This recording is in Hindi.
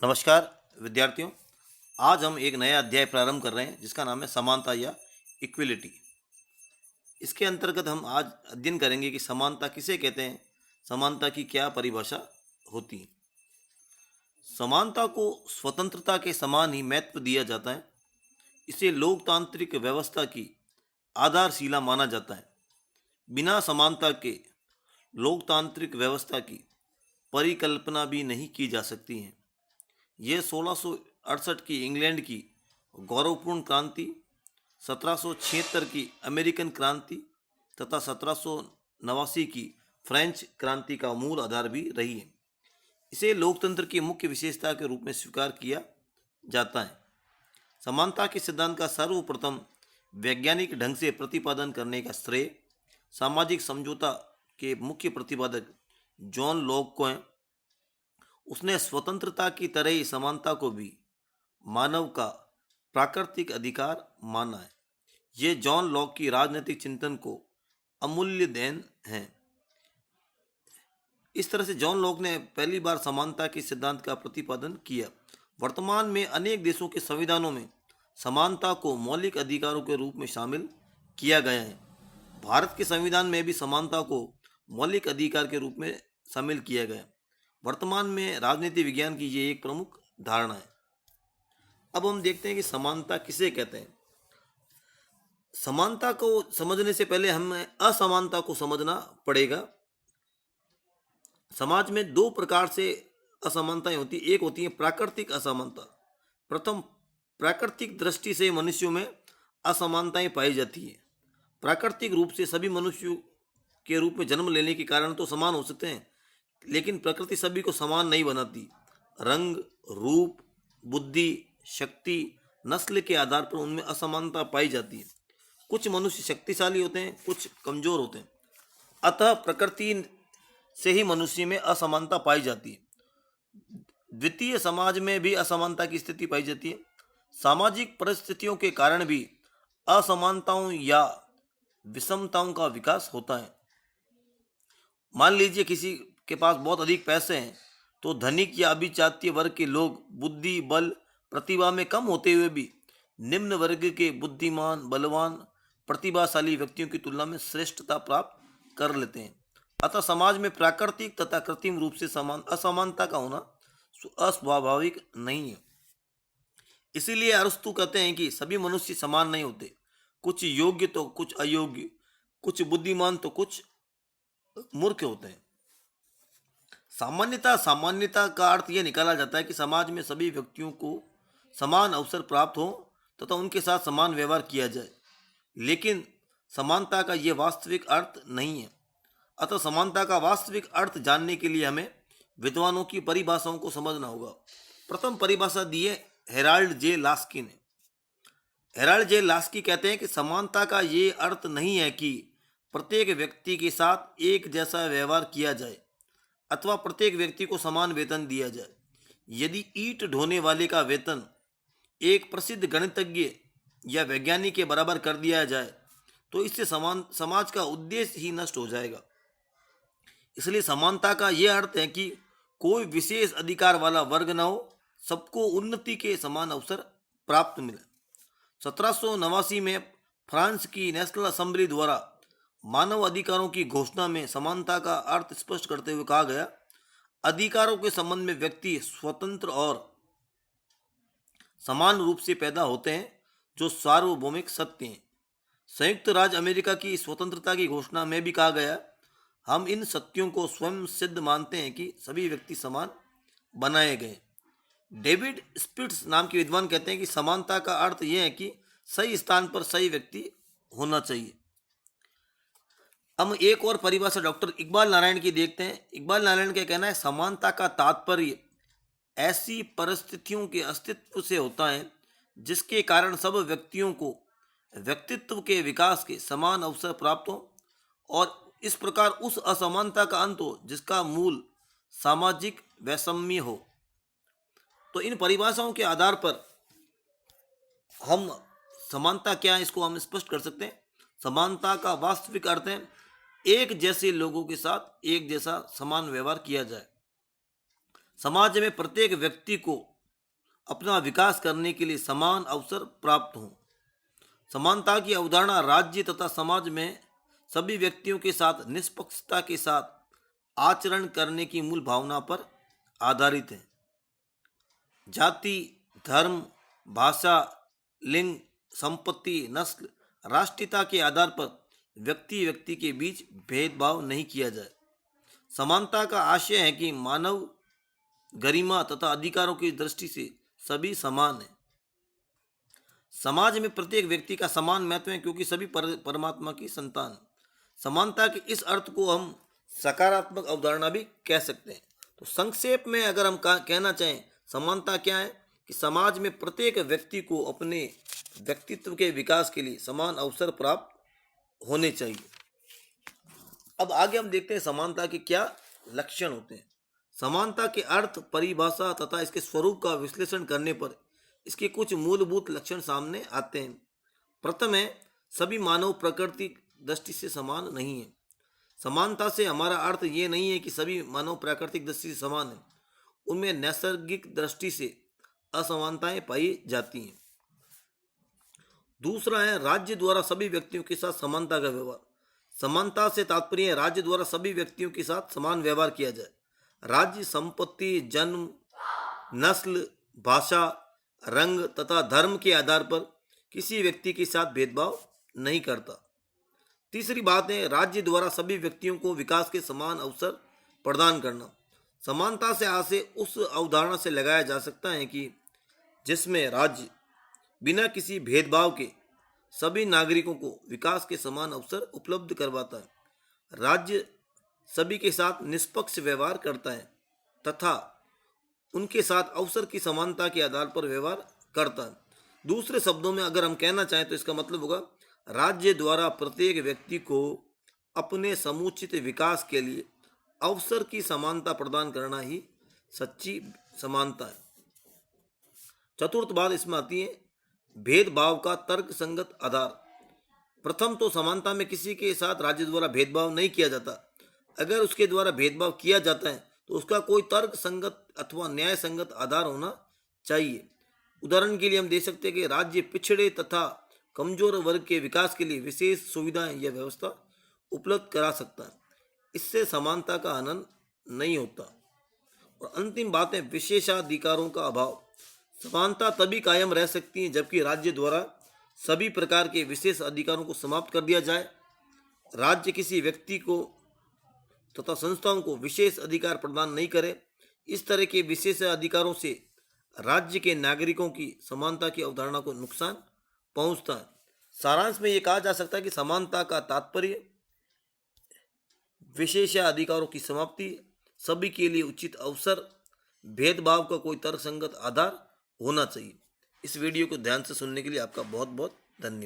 नमस्कार विद्यार्थियों। आज हम एक नया अध्याय प्रारंभ कर रहे हैं जिसका नाम है समानता या इक्विलिटी। इसके अंतर्गत हम आज अध्ययन करेंगे कि समानता किसे कहते हैं, समानता की क्या परिभाषा होती है। समानता को स्वतंत्रता के समान ही महत्व दिया जाता है। इसे लोकतांत्रिक व्यवस्था की आधारशिला माना जाता है। बिना समानता के लोकतांत्रिक व्यवस्था की परिकल्पना भी नहीं की जा सकती है। यह 1668 की इंग्लैंड की गौरवपूर्ण क्रांति, 1776 की अमेरिकन क्रांति तथा 1789 की फ्रेंच क्रांति का मूल आधार भी रही है। इसे लोकतंत्र की मुख्य विशेषता के रूप में स्वीकार किया जाता है। समानता के सिद्धांत का सर्वप्रथम वैज्ञानिक ढंग से प्रतिपादन करने का श्रेय सामाजिक समझौता के मुख्य प्रतिपादक जॉन लॉक को है। उसने स्वतंत्रता की तरह ही समानता को भी मानव का प्राकृतिक अधिकार माना है। ये जॉन लॉक की राजनीतिक चिंतन को अमूल्य देन है। इस तरह से जॉन लॉक ने पहली बार समानता के सिद्धांत का प्रतिपादन किया। वर्तमान में अनेक देशों के संविधानों में समानता को मौलिक अधिकारों के रूप में शामिल किया गया है। भारत के संविधान में भी समानता को मौलिक अधिकार के रूप में शामिल किया गया। वर्तमान में राजनीति विज्ञान की ये एक प्रमुख धारणा है। अब हम देखते हैं कि समानता किसे कहते हैं। समानता को समझने से पहले हमें असमानता को समझना पड़ेगा। समाज में दो प्रकार से असमानताएं होती है। एक होती है प्राकृतिक असमानता। प्रथम, प्राकृतिक दृष्टि से मनुष्यों में असमानताएं पाई जाती है। प्राकृतिक रूप से सभी मनुष्यों के रूप में जन्म लेने के कारण तो समान हो सकते हैं, लेकिन प्रकृति सभी को समान नहीं बनाती। रंग, रूप, बुद्धि, शक्ति, नस्ल के आधार पर उनमें असमानता पाई जाती है। कुछ मनुष्य शक्तिशाली होते हैं, कुछ कमजोर होते हैं। अतः प्रकृति से ही मनुष्य में असमानता पाई जाती है। द्वितीय, समाज में भी असमानता की स्थिति पाई जाती है। सामाजिक परिस्थितियों के कारण भी असमानताओं या विषमताओं का विकास होता है। मान लीजिए किसी के पास बहुत अधिक पैसे हैं, तो धनिक या अभिजातीय वर्ग के लोग बुद्धि, बल, प्रतिभा में कम होते हुए भी निम्न वर्ग के बुद्धिमान, बलवान, प्रतिभाशाली व्यक्तियों की तुलना में श्रेष्ठता प्राप्त कर लेते हैं। अतः समाज में प्राकृतिक तथा कृत्रिम रूप से असमानता का होना अस्वाभाविक नहीं है। इसीलिए अरस्तु कहते हैं कि सभी मनुष्य समान नहीं होते। कुछ योग्य तो कुछ अयोग्य, कुछ बुद्धिमान तो कुछ मूर्ख होते हैं। सामान्यता का अर्थ यह निकाला जाता है कि समाज में सभी व्यक्तियों को समान अवसर प्राप्त हो तथा उनके साथ समान व्यवहार किया जाए। लेकिन समानता का यह वास्तविक अर्थ नहीं है। अतः समानता का वास्तविक अर्थ जानने के लिए हमें विद्वानों की परिभाषाओं को समझना होगा। प्रथम परिभाषा दी है हेराल्ड जे लास्की ने। हेराल्ड जे लास्की कहते हैं कि समानता का ये अर्थ नहीं है कि प्रत्येक व्यक्ति के साथ एक जैसा व्यवहार किया जाए अथवा प्रत्येक व्यक्ति को समान वेतन दिया जाए। यदि ईंट ढोने वाले का वेतन एक प्रसिद्ध गणितज्ञ या वैज्ञानिक के बराबर कर दिया जाए तो इससे समाज का उद्देश्य ही नष्ट हो जाएगा। इसलिए समानता का यह अर्थ है कि कोई विशेष अधिकार वाला वर्ग न हो, सबको उन्नति के समान अवसर प्राप्त मिले। 1789 में फ्रांस की नेशनल असेंबली द्वारा मानव अधिकारों की घोषणा में समानता का अर्थ स्पष्ट करते हुए कहा गया, अधिकारों के संबंध में व्यक्ति स्वतंत्र और समान रूप से पैदा होते हैं, जो सार्वभौमिक सत्य हैं। संयुक्त राज्य अमेरिका की स्वतंत्रता की घोषणा में भी कहा गया, हम इन सत्यों को स्वयं सिद्ध मानते हैं कि सभी व्यक्ति समान बनाए गए। डेविड स्पिट्स नाम के विद्वान कहते हैं कि समानता का अर्थ यह है कि सही स्थान पर सही व्यक्ति होना चाहिए। हम एक और परिभाषा डॉक्टर इकबाल नारायण की देखते हैं। इकबाल नारायण का कहना है, समानता का तात्पर्य ऐसी परिस्थितियों के अस्तित्व से होता है जिसके कारण सब व्यक्तियों को व्यक्तित्व के विकास के समान अवसर प्राप्त हो और इस प्रकार उस असमानता का अंत हो जिसका मूल सामाजिक वैषम्य हो। तो इन परिभाषाओं के आधार पर हम समानता क्या है इसको हम स्पष्ट कर सकते हैं। समानता का वास्तविक अर्थ है एक जैसे लोगों के साथ एक जैसा समान व्यवहार किया जाए। समाज में प्रत्येक व्यक्ति को अपना विकास करने के लिए समान अवसर प्राप्त हों। समानता की अवधारणा राज्य तथा समाज में सभी व्यक्तियों के साथ निष्पक्षता के साथ आचरण करने की मूल भावना पर आधारित है। जाति, धर्म, भाषा, लिंग, संपत्ति, नस्ल, राष्ट्रीयता के आधार पर व्यक्ति व्यक्ति के बीच भेदभाव नहीं किया जाए। समानता का आशय है कि मानव गरिमा तथा अधिकारों की दृष्टि से सभी समान हैं। समाज में प्रत्येक व्यक्ति का समान महत्व है क्योंकि सभी परमात्मा की संतान। समानता के इस अर्थ को हम सकारात्मक अवधारणा भी कह सकते हैं। तो संक्षेप में अगर हम कहना चाहें समानता क्या है कि समाज में प्रत्येक व्यक्ति को अपने व्यक्तित्व के विकास के लिए समान अवसर प्राप्त होने चाहिए। अब आगे हम देखते हैं समानता के क्या लक्षण होते हैं। समानता के अर्थ, परिभाषा तथा इसके स्वरूप का विश्लेषण करने पर इसके कुछ मूलभूत लक्षण सामने आते हैं। प्रथम है, सभी मानव प्राकृतिक दृष्टि से समान नहीं है। समानता से हमारा अर्थ ये नहीं है कि सभी मानव प्राकृतिक दृष्टि से समान है, उनमें नैसर्गिक दृष्टि से असमानताएं पाई जाती हैं। दूसरा है, राज्य द्वारा सभी व्यक्तियों के साथ समानता का व्यवहार। समानता से तात्पर्य है राज्य द्वारा सभी व्यक्तियों के साथ समान व्यवहार किया जाए। राज्य संपत्ति, जन्म, नस्ल, भाषा, रंग तथा धर्म के आधार पर किसी व्यक्ति के साथ भेदभाव नहीं करता। तीसरी बात है, राज्य द्वारा सभी व्यक्तियों को विकास के समान अवसर प्रदान करना। समानता से आशय उस अवधारणा से लगाया जा सकता है कि जिसमें राज्य बिना किसी भेदभाव के सभी नागरिकों को विकास के समान अवसर उपलब्ध करवाता है। राज्य सभी के साथ निष्पक्ष व्यवहार करता है तथा उनके साथ अवसर की समानता के आधार पर व्यवहार करता है। दूसरे शब्दों में अगर हम कहना चाहें तो इसका मतलब होगा राज्य द्वारा प्रत्येक व्यक्ति को अपने समुचित विकास के लिए अवसर की समानता प्रदान करना ही सच्ची समानता है। चतुर्थ बात इसमें आती है, भेदभाव का तर्कसंगत आधार। प्रथम तो समानता में किसी के साथ राज्य द्वारा भेदभाव नहीं किया जाता। अगर उसके द्वारा भेदभाव किया जाता है तो उसका कोई तर्क संगत अथवा न्याय संगत आधार होना चाहिए। उदाहरण के लिए हम दे सकते हैं कि राज्य पिछड़े तथा कमजोर वर्ग के विकास के लिए विशेष सुविधाएं या व्यवस्था उपलब्ध करा सकता है। इससे समानता का आनंद नहीं होता। और अंतिम बात है, विशेषाधिकारों का अभाव। समानता तभी कायम रह सकती है जबकि राज्य द्वारा सभी प्रकार के विशेष अधिकारों को समाप्त कर दिया जाए। राज्य किसी व्यक्ति को तथा संस्थाओं को विशेष अधिकार प्रदान नहीं करे। इस तरह के विशेष अधिकारों से राज्य के नागरिकों की समानता की अवधारणा को नुकसान पहुंचता है। सारांश में ये कहा जा सकता है कि समानता का तात्पर्य विशेषाधिकारों की समाप्ति, सभी के लिए उचित अवसर, भेदभाव का कोई तर्कसंगत आधार होना चाहिए। इस वीडियो को ध्यान से सुनने के लिए आपका बहुत बहुत धन्यवाद।